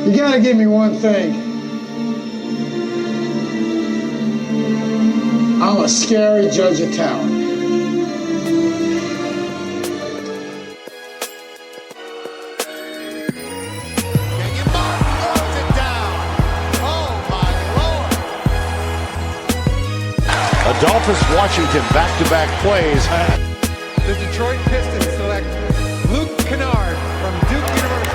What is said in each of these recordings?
You gotta give me one thing. I'm a scary judge of talent. Adolphus Washington back-to-back plays. The Detroit Pistons select Luke Kennard from Duke University.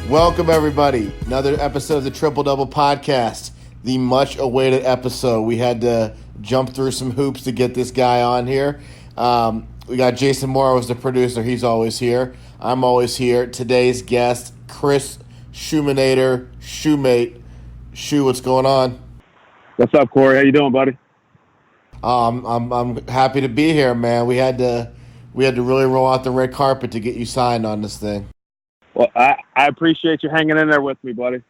Welcome, everybody. Another episode of the Triple Double Podcast, the much-awaited episode. We had to jump through some hoops to get this guy on here. We got Jason Morrow as the producer. He's always here. I'm always here. Today's guest, Chris Shumate. Shu, what's going on? What's up, Corey? How you doing, buddy? I'm happy to be here, man. We had to really roll out the red carpet to get you signed on this thing. Well, I appreciate you hanging in there with me, buddy.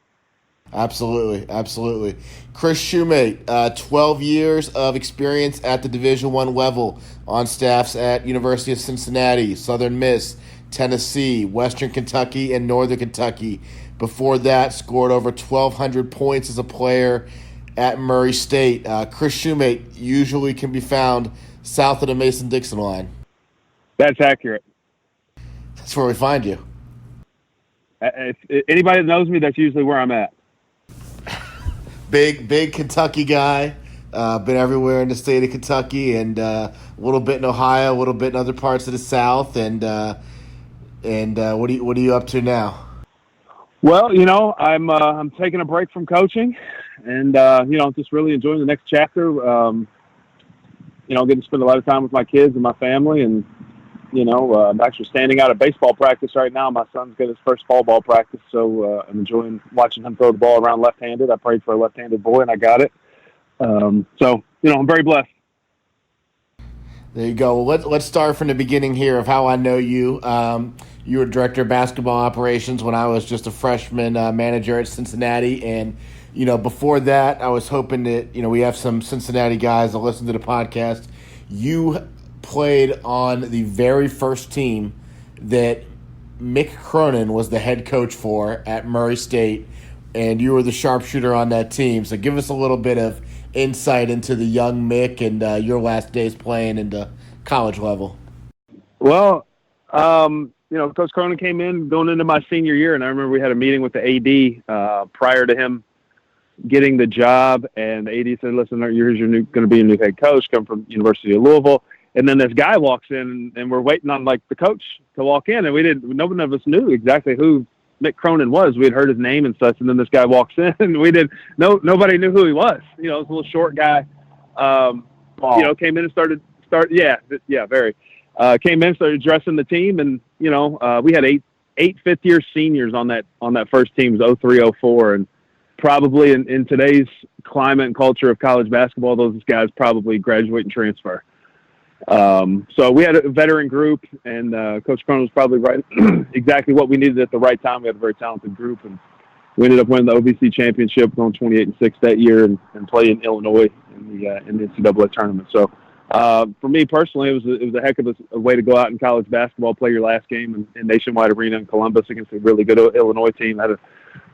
Absolutely. Chris Shumate, 12 years of experience at the Division I level on staffs at University of Cincinnati, Southern Miss, Tennessee, Western Kentucky, and Northern Kentucky. Before that, scored over 1,200 points as a player at Murray State. Chris Shumate usually can be found south of the Mason-Dixon line. That's accurate. That's where we find you. If anybody that knows me, that's usually where I'm at. Big Kentucky guy. Been everywhere in the state of Kentucky, and a little bit in Ohio, a little bit in other parts of the South. And what are you up to now? Well, I'm taking a break from coaching, and just really enjoying the next chapter. Getting to spend a lot of time with my kids and my family, and I'm actually standing out at baseball practice right now. My son's got his first fall ball practice, so I'm enjoying watching him throw the ball around left-handed. I prayed for a left-handed boy, and I got it. I'm very blessed. There you go. Well, let's start from the beginning here of how I know you. You were director of basketball operations when I was just a freshman manager at Cincinnati. And, before that, I was hoping that, we have some Cincinnati guys that listen to the podcast. You played on the very first team that Mick Cronin was the head coach for at Murray State, and you were the sharpshooter on that team. So give us a little bit of insight into the young Mick and your last days playing into college level. Well, Coach Cronin came in going into my senior year, and I remember we had a meeting with the AD prior to him getting the job, and the AD said, "Listen, here's going to be a new head coach, come from University of Louisville." And then this guy walks in, and we're waiting on the coach to walk in, and none of us knew exactly who Mick Cronin was. We had heard his name and such, and then this guy walks in, and nobody knew who he was. It was a little short guy. Came in and started. Very. Came in, started dressing the team, and we had eight fifth-year seniors on that first team. It was 03, 04, and probably in today's climate and culture of college basketball, those guys probably graduate and transfer. So we had a veteran group, and Coach Cronin was probably right, exactly what we needed at the right time. We had a very talented group, and we ended up winning the OVC championship, going 28-6 that year, and playing Illinois in the NCAA tournament. So. For me personally, it was a heck of a way to go out in college basketball, play your last game in Nationwide Arena in Columbus against a really good Illinois team. Had a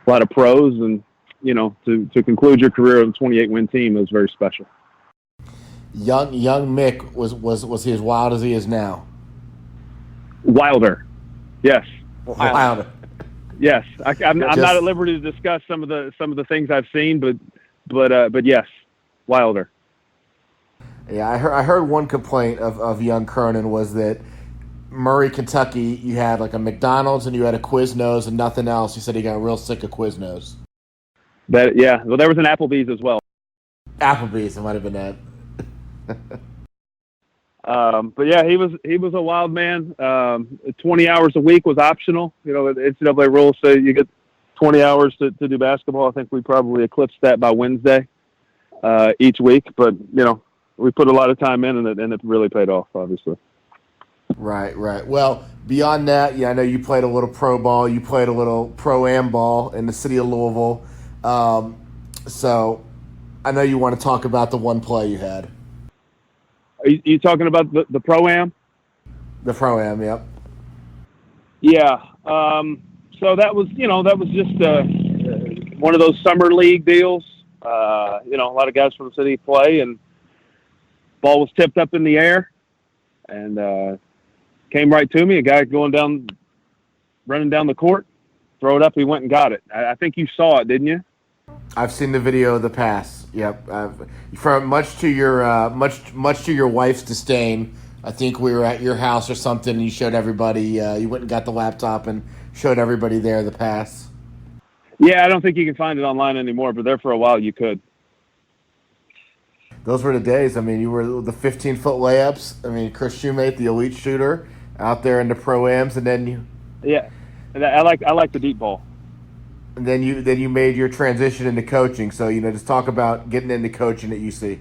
lot of pros, and to conclude your career on a 28-win team, it was very special. Young Mick was he as wild as he is now? Wilder, yes. Wilder. Yes, I'm not at liberty to discuss some of the things I've seen, but yes, Wilder. Yeah, I heard one complaint of young Cronin was that Murray, Kentucky, you had like a McDonald's and you had a Quiznos and nothing else. He said he got real sick of Quiznos. Well, there was an Applebee's as well. Applebee's, it might have been that. But yeah, he was a wild man. 20 hours a week was optional. The NCAA rules say you get 20 hours to do basketball. I think we probably eclipsed that by Wednesday each week. But we put a lot of time in, and it really paid off, obviously. Right. Well, beyond that, I know you played a little pro ball. You played a little pro-am ball in the city of Louisville. So I know you want to talk about the one play you had. Are you talking about the pro-am? The pro-am, yep. Yeah. So that was just one of those summer league deals. A lot of guys from the city play, and ball was tipped up in the air and came right to me. A guy running down the court, throw it up. He went and got it. I think you saw it, didn't you? I've seen the video of the pass. Yep. From much to your wife's disdain, I think we were at your house or something, and you showed everybody. You went and got the laptop and showed everybody there the pass. Yeah, I don't think you can find it online anymore, but there for a while you could. Those were the days. I mean, you were the 15-foot layups. I mean, Chris Shumate, the elite shooter, out there in the pro-ams, and then you. Yeah, and I like the deep ball. And then you made your transition into coaching. So just talk about getting into coaching at UC.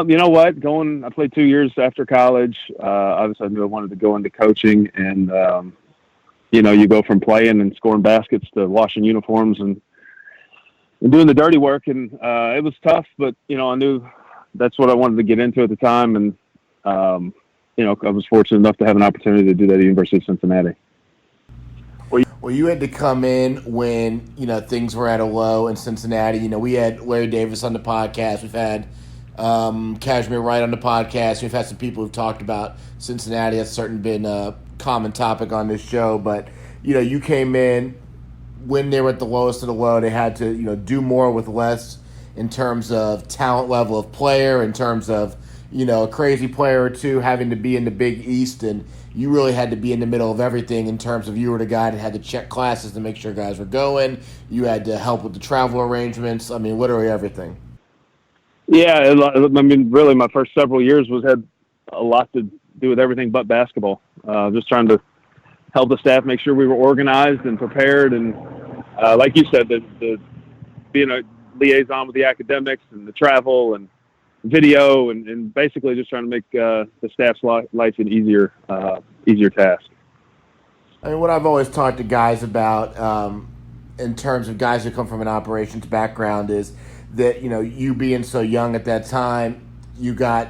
You know what? I played 2 years after college. Obviously, I knew I wanted to go into coaching, and you go from playing and scoring baskets to washing uniforms and doing the dirty work. And it was tough, but I knew that's what I wanted to get into at the time. And I was fortunate enough to have an opportunity to do that at the University of Cincinnati. Well, you had to come in when things were at a low in Cincinnati. We had Larry Davis on the podcast. We've had Kashmir Wright on the podcast. We've had some people who've talked about Cincinnati. That's certainly been a common topic on this show. But you came in when they were at the lowest of the low. They had to do more with less in terms of talent level of player, in terms of a crazy player or two having to be in the Big East, and you really had to be in the middle of everything in terms of you were the guy that had to check classes to make sure guys were going. You had to help with the travel arrangements. I mean, literally everything. Yeah, I mean, really, my first several years had a lot to do with everything but basketball. Just trying to help the staff make sure we were organized and prepared, and like you said, the being a liaison with the academics and the travel and video, and basically just trying to make the staff's life an easier task. I mean, what I've always talked to guys about in terms of guys who come from an operations background is that, you being so young at that time, you had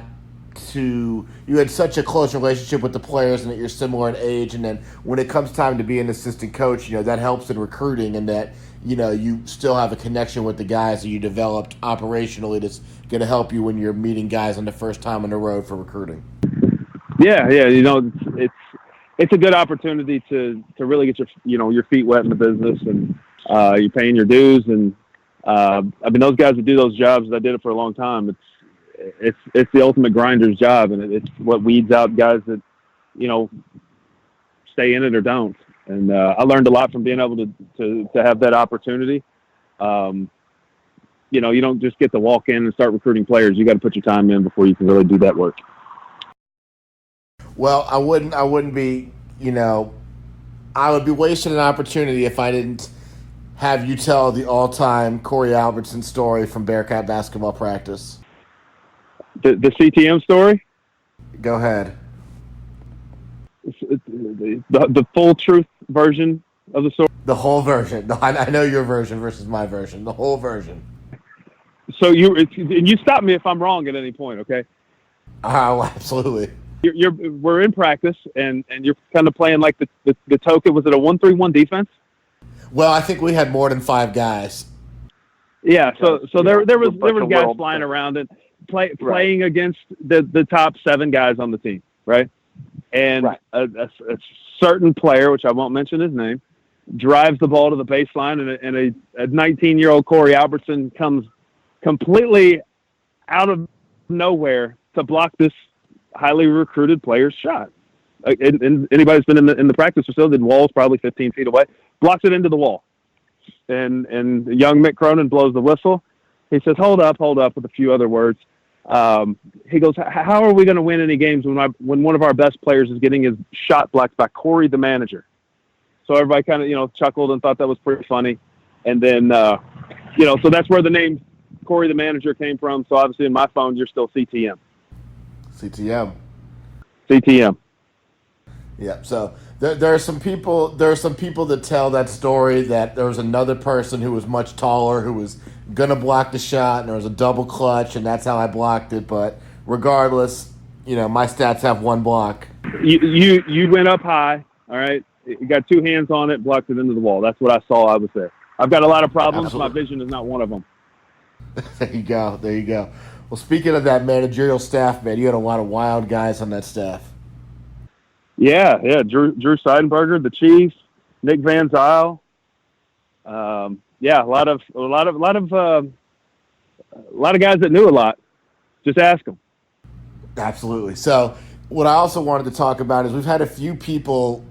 such a close relationship with the players and that you're similar in age. And then when it comes time to be an assistant coach, that helps in recruiting, and that, you still have a connection with the guys that you developed operationally that's going to help you when you're meeting guys on the first time on the road for recruiting. Yeah. It's a good opportunity to really get your feet wet in the business, and you're paying your dues. And those guys that do those jobs, I did it for a long time. It's the ultimate grinder's job, and it's what weeds out guys that stay in it or don't. And I learned a lot from being able to have that opportunity. You don't just get to walk in and start recruiting players. You got to put your time in before you can really do that work. Well, I wouldn't be, I would be wasting an opportunity if I didn't have you tell the all-time Corey Albertson story from Bearcat basketball practice. The CTM story? Go ahead. The full truth version of the story? The whole version. I know your version versus my version. The whole version. So you stop me if I'm wrong at any point, okay? Oh, absolutely. We're in practice, and you're kind of playing like the token. Was it a 1-3-1 defense? Well, I think we had more than 5 guys. Yeah. So there was guys flying around and playing against the top 7 guys on the team, right? And a certain player, which I won't mention his name, drives the ball to the baseline, and a 19-year-old Corey Albertson comes completely out of nowhere to block this highly recruited player's shot. And anybody's been in the practice facility, the wall's probably 15 feet away, blocks it into the wall. And young Mick Cronin blows the whistle. He says, hold up, with a few other words. He goes, how are we going to win any games when one of our best players is getting his shot blocked by Corey, the manager? So everybody kind of, chuckled and thought that was pretty funny. And then, so that's where the name Corey, the manager came from. So obviously in my phone, you're still CTM. CTM. Yeah. So there are some people that tell that story that there was another person who was much taller who was gonna block the shot, and there was a double clutch, and that's how I blocked it. But regardless, my stats have 1 block. You went up high, All right, you got two hands on it, blocked it into the wall. That's what I saw. I was there. I've got a lot of problems. Absolutely. My vision is not one of them. There you go. There you go. Well, speaking of that managerial staff, man, you had a lot of wild guys on that staff. Yeah. Drew Seidenberger, the Chiefs, Nick Van Zyl. Yeah, a lot of guys that knew a lot. Just ask them. Absolutely. So, what I also wanted to talk about is we've had a few people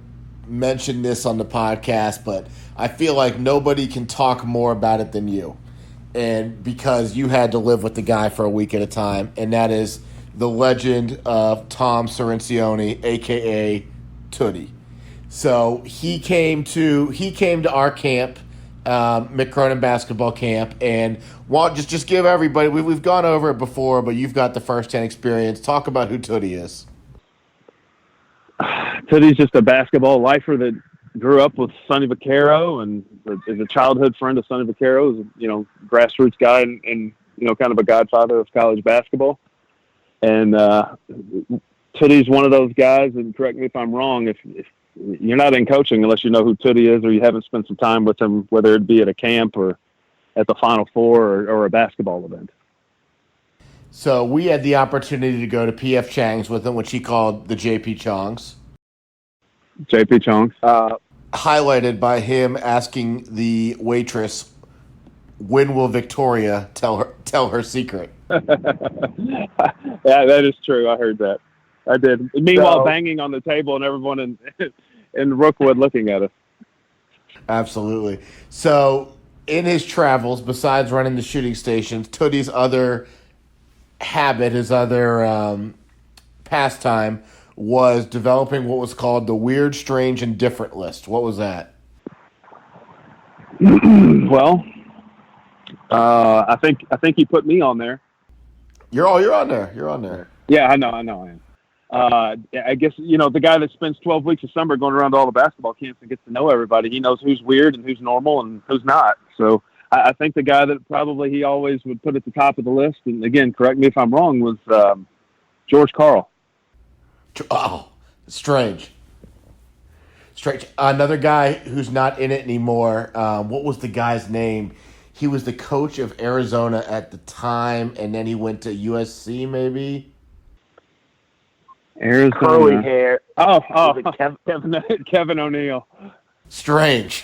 mention this on the podcast, but I feel like nobody can talk more about it than you. And because you had to live with the guy for a week at a time, and that is the legend of Tom Cerencioni, aka Tootie. So he came to our camp, Mick Cronin basketball camp, and just give everybody. We've gone over it before, but you've got the first-hand experience. Talk about who Tootie is. Tootie's just a basketball lifer that grew up with Sonny Vaccaro and is a childhood friend of Sonny Vaccaro. Is grassroots guy and kind of a godfather of college basketball. And Tootie's one of those guys. And correct me if I'm wrong. If you're not in coaching unless you know who Tootie is, or you haven't spent some time with him, whether it be at a camp or at the Final Four or a basketball event. So we had the opportunity to go to P.F. Chang's with him, which he called the J.P. Chongs. J.P. Chongs. Highlighted by him asking the waitress, when will Victoria tell her secret? Yeah, that is true. I heard that. I did. Meanwhile, banging on the table and everyone in Rookwood looking at us. Absolutely. So in his travels, besides running the shooting stations, Tootie's other habit, his other pastime, was developing what was called the Weird, Strange, and Different list. What was that? Well, I think he put me on there. You're on there. You're on there. Yeah, I know. I am. I guess the guy that spends 12 weeks of summer going around to all the basketball camps and gets to know everybody. He knows who's weird and who's normal and who's not. So I think the guy that probably he always would put at the top of the list, and again, correct me if I'm wrong, was George Karl. Oh, strange. Another guy who's not in it anymore. What was the guy's name? He was the coach of Arizona at the time, and then he went to USC, maybe. Arizona. Curly hair. Oh, Kevin O'Neill. Strange.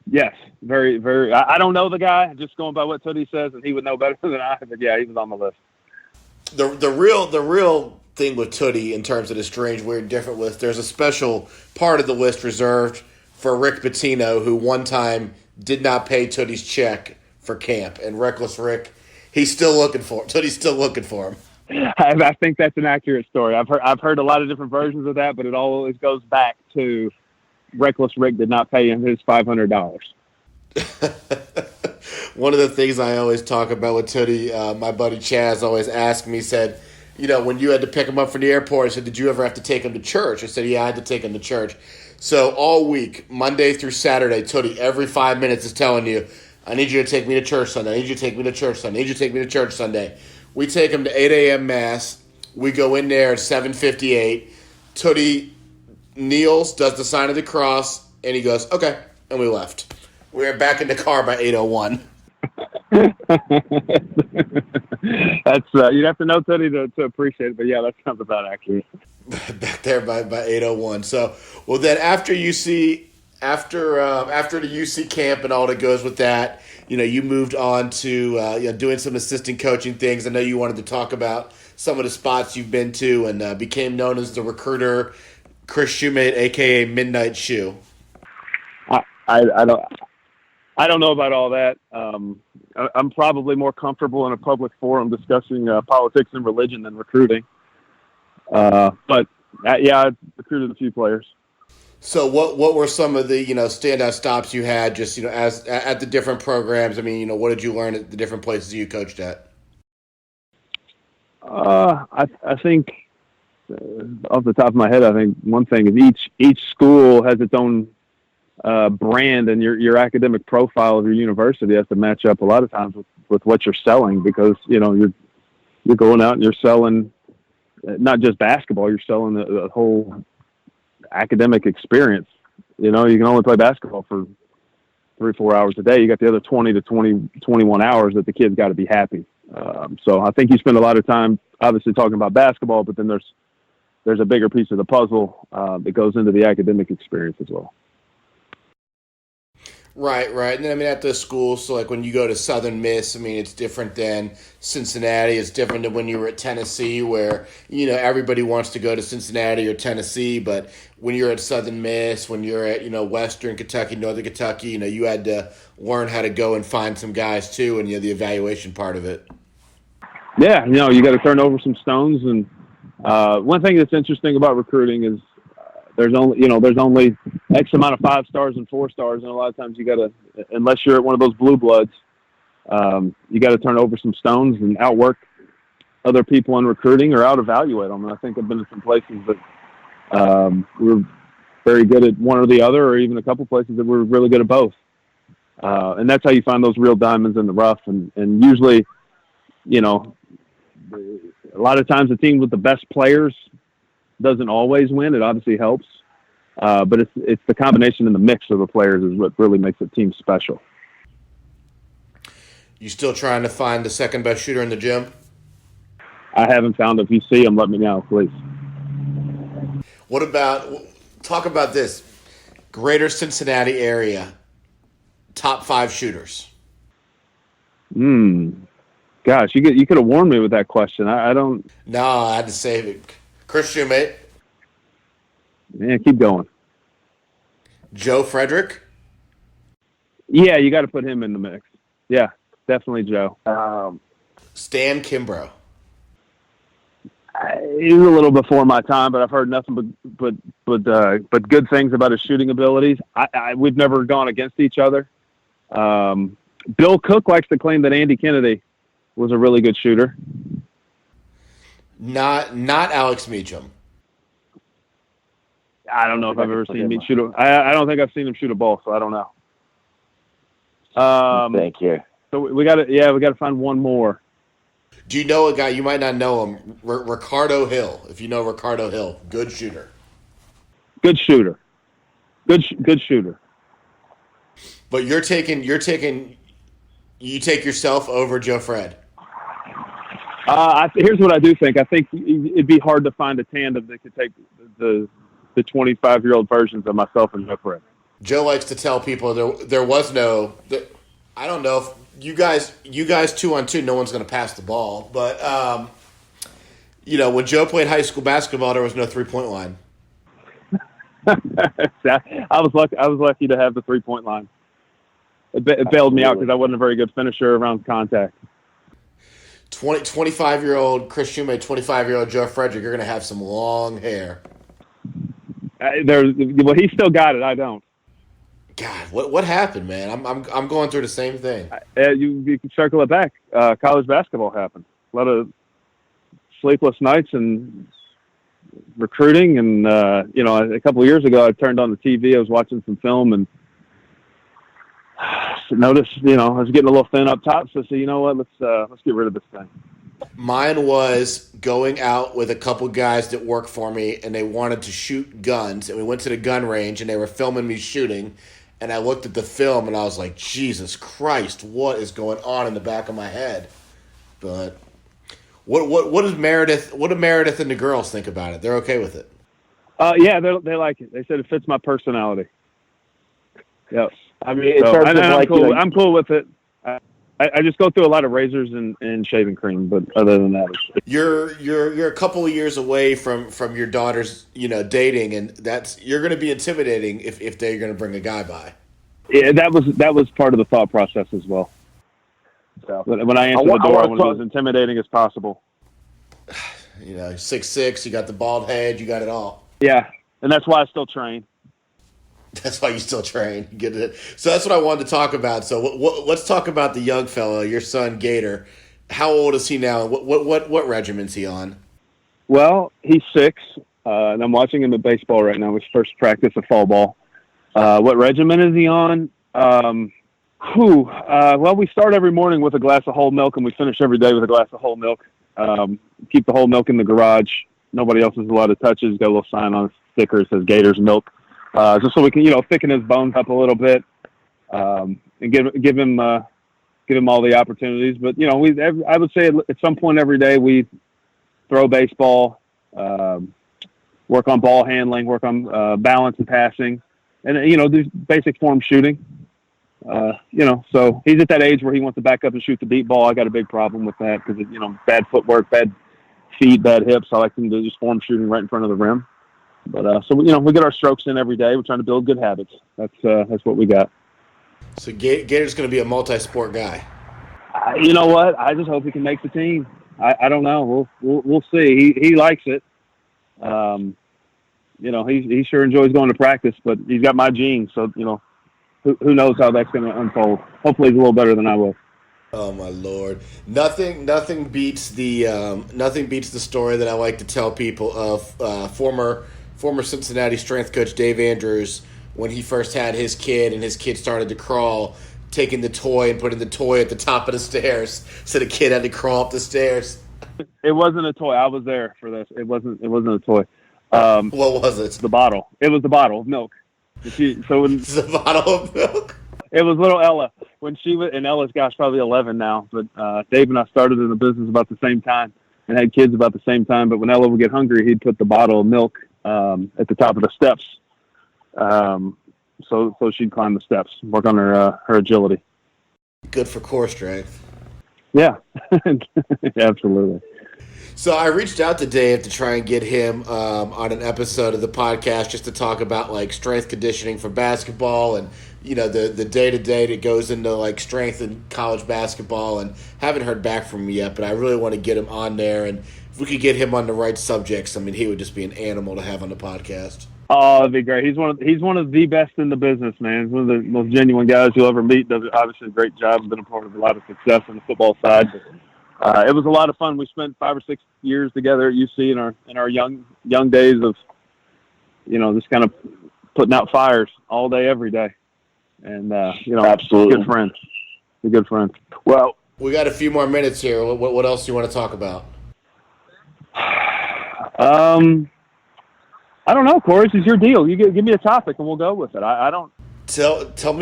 Yes, very, very. I don't know the guy. Just going by what Tootie says, and he would know better than I. But yeah, he was on the list. The real thing with Tootie in terms of the strange, weird, different list, there's a special part of the list reserved for Rick Pitino, who one time did not pay Tootie's check for camp, and Reckless Rick, he's still looking for him. Tootie's still looking for him. I think that's an accurate story. I've heard a lot of different versions of that, but it always goes back to Reckless Rick did not pay him his $500. One of the things I always talk about with Tootie, my buddy Chaz always asked me, said, when you had to pick him up from the airport, I said, did you ever have to take him to church? I said, yeah, I had to take him to church. So all week, Monday through Saturday, Tootie, every 5 minutes is telling you, I need you to take me to church Sunday. I need you to take me to church Sunday. I need you to take me to church Sunday. We take him to 8 a.m. Mass. We go in there at 7:58. Tootie kneels, does the sign of the cross, and he goes, okay, and we left. We were back in the car by 8:01. That's you'd have to know Tootie to appreciate it, but yeah, that sounds about accurate. Back there by 8:01. So, well, then after the UC camp and all that goes with that, you moved on to doing some assistant coaching things. I know you wanted to talk about some of the spots you've been to and became known as the recruiter, Chris Shumate, aka Midnight Shoe. I don't know about all that. I'm probably more comfortable in a public forum discussing politics and religion than recruiting. But I recruited a few players. So what were some of the standout stops you had just as at the different programs? I mean, what did you learn at the different places you coached at? I think off the top of my head, I think one thing is each school has its own brand, and your academic profile of your university has to match up a lot of times with what you're selling, because you're going out and you're selling not just basketball, you're selling the whole academic experience. You know, you can only play basketball for 3-4 hours a day. You got the other 20 to 21 hours that the kid's got to be happy. So I think you spend a lot of time obviously talking about basketball, but then there's a bigger piece of the puzzle that goes into the academic experience as well. Right. And then, I mean, at the school, so like when you go to Southern Miss, I mean, it's different than Cincinnati. It's different than when you were at Tennessee, where, you know, everybody wants to go to Cincinnati or Tennessee. But when you're at Southern Miss, when you're at, you know, Western Kentucky, Northern Kentucky, you know, you had to learn how to go and find some guys too, and, you know, the evaluation part of it. Yeah, you know, you got to turn over some stones. And one thing that's interesting about recruiting is there's only X amount of 5 stars and 4 stars, and a lot of times you got to, unless you're at one of those blue bloods, you got to turn over some stones and outwork other people in recruiting or out-evaluate them. And I think I've been in some places that we're very good at one or the other, or even a couple places that we're really good at both. And that's how you find those real diamonds in the rough. And usually, you know, a lot of times the team with the best players doesn't always win. It obviously helps. But it's the combination and the mix of the players is what really makes a team special. You still trying to find the second best shooter in the gym? I haven't found it. If you see him, let me know, please. Talk about this. Greater Cincinnati area, top 5 shooters. Gosh, you could have warned me with that question. I don't. No, I had to save it. Chris Shumate. Yeah, keep going. Joe Frederick. Yeah, you got to put him in the mix. Yeah, definitely Joe. Stan Kimbrough. He's a little before my time, but I've heard nothing but good things about his shooting abilities. We've never gone against each other. Bill Cook likes to claim that Andy Kennedy was a really good shooter. Not Alex Meacham. I don't know if I've ever seen Meach shoot I don't think I've seen him shoot a ball, so I don't know. Thank you. So we got to find one more. Do you know a guy? You might not know him. Ricardo Hill. If you know Ricardo Hill, good shooter. Good shooter. Good shooter. But you take yourself over Joe Fred. Here's what I do think. I think it'd be hard to find a tandem that could take the 25-year-old versions of myself and Joe Fred. Joe likes to tell people there was no. I don't know if you guys 2-on-2, no one's going to pass the ball. But you know, when Joe played high school basketball, there was no 3-point line. I was lucky to have the 3-point line. It bailed me out because I wasn't a very good finisher around contact. 25-year-old Chris Shumate, 25-year-old Joe Frederick, you're going to have some long hair. Well, he still got it. I don't. God, what happened, man? I'm going through the same thing. You can circle it back. College basketball happened. A lot of sleepless nights and recruiting, and you know, a couple of years ago, I turned on the TV. I was watching some film and noticed, you know, I was getting a little thin up top. So I said, you know what, let's get rid of this thing. Mine was going out with a couple guys that work for me, and they wanted to shoot guns, and we went to the gun range, and they were filming me shooting, and I looked at the film, and I was like, Jesus Christ, what is going on in the back of my head? But what does Meredith? What do Meredith and the girls think about it? They're okay with it. Yeah, they like it. They said it fits my personality. Yes. I mean, in terms of I'm cool. I'm cool with it. I just go through a lot of razors and shaving cream, but other than that, you're a couple of years away from your daughter's, you know, dating, and you're going to be intimidating if they're going to bring a guy by. Yeah, that was part of the thought process as well. So when I answered the door, I want to be as intimidating as possible. You know, 6'6", you got the bald head, you got it all. Yeah, and that's why I still train. That's why you still train. You get it. So that's what I wanted to talk about. So let's talk about the young fellow, your son Gator. How old is he now? What regiment's he on? Well, he's 6, and I'm watching him at baseball right now. His first practice of fall ball. What regiment is he on? Well, we start every morning with a glass of whole milk, and we finish every day with a glass of whole milk. Keep the whole milk in the garage. Nobody else is allowed to touch it. He's got a little sign on his sticker that says Gators milk, just so we can, thicken his bones up a little bit, and give him all the opportunities. But, I would say at some point every day we throw baseball, work on ball handling, work on balance and passing, and, do basic form shooting. So he's at that age where he wants to back up and shoot the deep ball. I got a big problem with that because, bad footwork, bad feet, bad hips. I like him to just form shooting right in front of the rim. But, so, we get our strokes in every day. We're trying to build good habits. That's what we got. So Gator's going to be a multi-sport guy. You know what? I just hope he can make the team. I don't know. We'll see. He likes it. He sure enjoys going to practice, but he's got my genes. So, who knows how that's going to unfold. Hopefully he's a little better than I will. Oh my Lord! Nothing beats the story that I like to tell people of former Cincinnati strength coach Dave Andrews when he first had his kid and his kid started to crawl, taking the toy and putting the toy at the top of the stairs, so the kid had to crawl up the stairs. It wasn't a toy. I was there for this. It wasn't a toy. What was it? The bottle. It was the bottle of milk. The bottle of milk. It was little Ella when she was, and Ella's probably 11 now. But Dave and I started in the business about the same time and had kids about the same time. But when Ella would get hungry, he'd put the bottle of milk at the top of the steps, so she'd climb the steps, work on her agility. Good for core strength. Yeah, absolutely. So I reached out to Dave to try and get him on an episode of the podcast just to talk about like strength conditioning for basketball and the day-to-day that goes into like strength in college basketball, and haven't heard back from him yet, but I really want to get him on there, and if we could get him on the right subjects, I mean, he would just be an animal to have on the podcast. Oh, that'd be great. He's one of the best in the business, man. He's one of the most genuine guys you'll ever meet. Does obviously a great job. Been a part of a lot of success on the football side. But, it was a lot of fun. We spent 5 or 6 years together at UC in our young days of, just kind of putting out fires all day, every day. And, absolutely good friends. We're good friends. Well, we got a few more minutes here. What else do you want to talk about? I don't know, Corey. This is your deal. You give me a topic and we'll go with it. I don't. Tell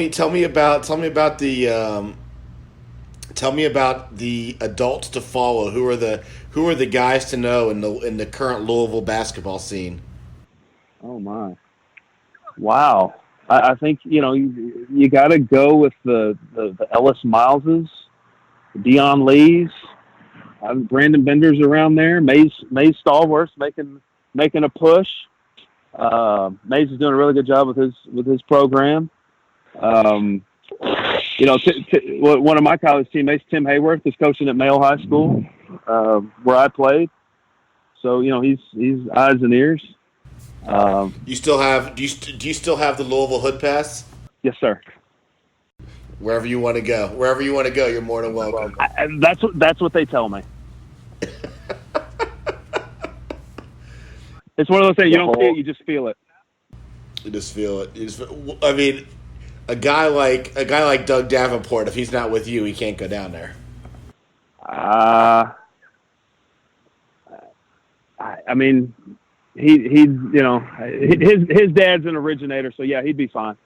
me about the adults to follow. Who are the guys to know in the current Louisville basketball scene? Oh my! Wow. I think you got to go with the Ellis Mileses, Dion Lees, Brandon Bender's around there. Mays Stallworth making a push. Mays is doing a really good job with his program. One of my college teammates, Tim Hayworth, is coaching at Mayo High School, where I played. So he's eyes and ears. Do you still have the Louisville Hood Pass? Yes, sir. Wherever you want to go, you're more than welcome. That's what they tell me. It's one of those things, you don't see it, you just feel it. You just feel it. I mean, a guy like Doug Davenport, if he's not with you, he can't go down there. I mean, his dad's an originator, so yeah, he'd be fine.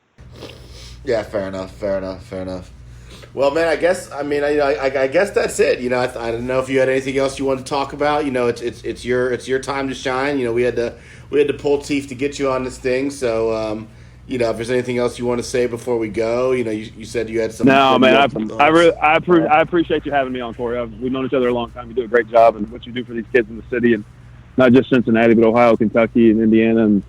Yeah, fair enough. Well, man, I guess that's it. I don't know if you had anything else you wanted to talk about. It's your time to shine. We had to pull teeth to get you on this thing. So, if there's anything else you want to say before we go, you said you had some. No, man, I appreciate you having me on, Corey. We've known each other a long time. You do a great job, and what you do for these kids in the city, and not just Cincinnati, but Ohio, Kentucky, and Indiana, and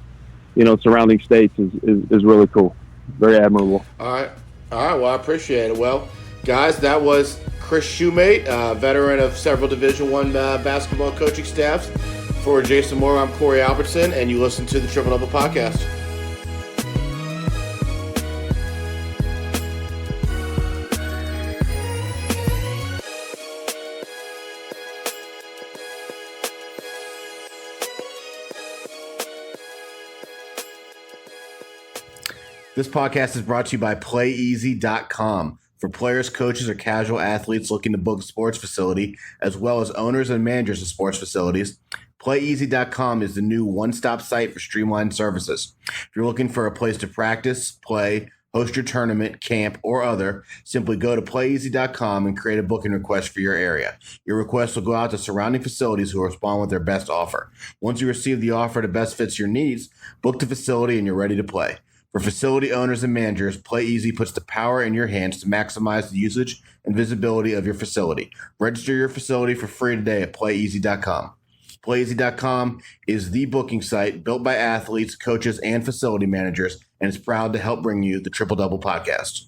surrounding states is really cool. Very admirable. All right. Well, I appreciate it. Well, guys, that was Chris Shumate, veteran of several Division I basketball coaching staffs. For Jason Moore, I'm Corey Albertson, and you listen to the Triple Double Podcast. This podcast is brought to you by PlayEasy.com. For players, coaches, or casual athletes looking to book a sports facility, as well as owners and managers of sports facilities, PlayEasy.com is the new one-stop site for streamlined services. If you're looking for a place to practice, play, host your tournament, camp, or other, simply go to PlayEasy.com and create a booking request for your area. Your request will go out to surrounding facilities who will respond with their best offer. Once you receive the offer that best fits your needs, book the facility and you're ready to play. For facility owners and managers, PlayEasy puts the power in your hands to maximize the usage and visibility of your facility. Register your facility for free today at PlayEasy.com. PlayEasy.com is the booking site built by athletes, coaches, and facility managers, and is proud to help bring you the Triple Double Podcast.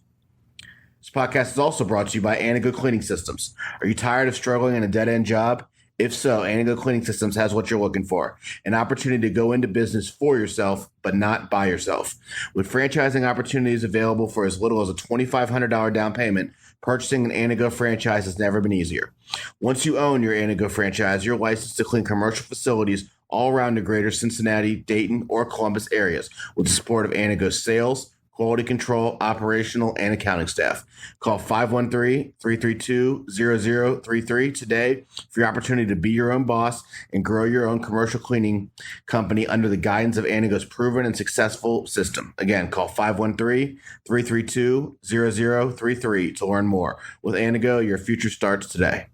This podcast is also brought to you by Anago Cleaning Systems. Are you tired of struggling in a dead-end job? If so, Anago Cleaning Systems has what you're looking for, an opportunity to go into business for yourself, but not by yourself. With franchising opportunities available for as little as a $2,500 down payment, purchasing an Anago franchise has never been easier. Once you own your Anago franchise, you're licensed to clean commercial facilities all around the greater Cincinnati, Dayton, or Columbus areas with the support of Anago's sales, quality control, operational, and accounting staff. Call 513-332-0033 today for your opportunity to be your own boss and grow your own commercial cleaning company under the guidance of Anago's proven and successful system. Again, call 513-332-0033 to learn more. With Anago, your future starts today.